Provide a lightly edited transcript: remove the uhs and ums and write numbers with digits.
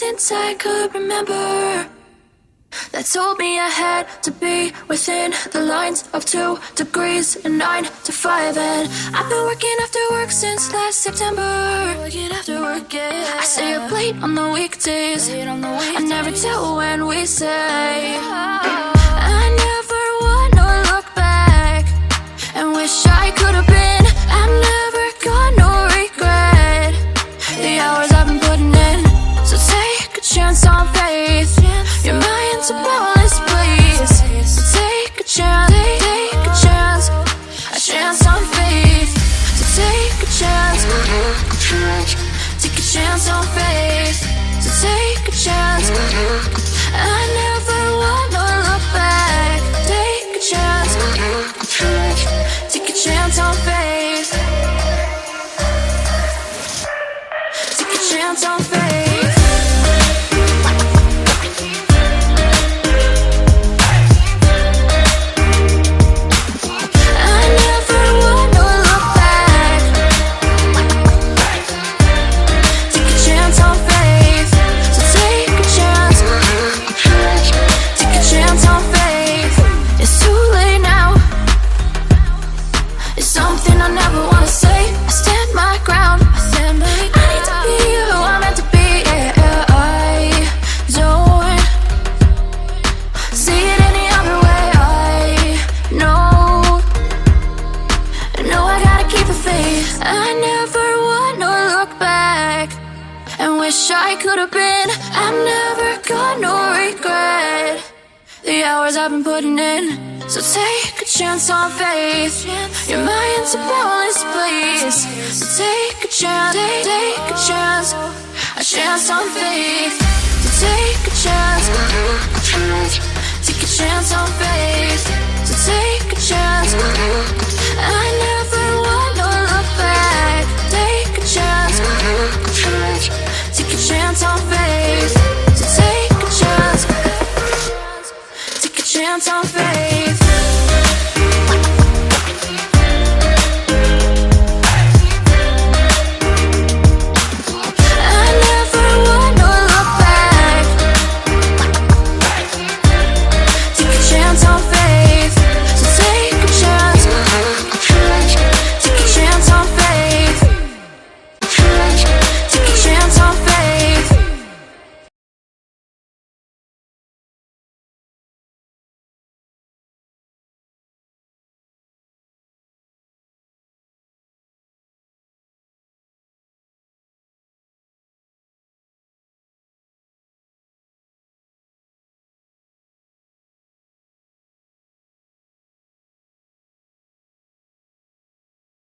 since I could remember, that told me I had to be within the lines of 2 degrees and 9 to 5. And I've been working after work since last September. Working after work, yeah. I stay up late on the weekdays. I never tell when we say. I never wanna look back and wish I could have been. I've never got no regret. The hours I've been putting in, so take a chance on faith. Your mind's a boundless place. So take a chance, take a chance, a chance on faith. So take a chance, take a chance on faith. So take a chance. I never wanna look back. Take a chance, take a chance on faith. Take a chance on faith. I could have been. I've never got no regret. The hours I've been putting in, so take a chance on faith. Your mind's a boundless place. So take a chance, take a chance on faith. So take a chance, take a chance on faith. So take a chance. I never wanna look back. Take a chance, take a chance on faith. So take a chance, take a chance on faith.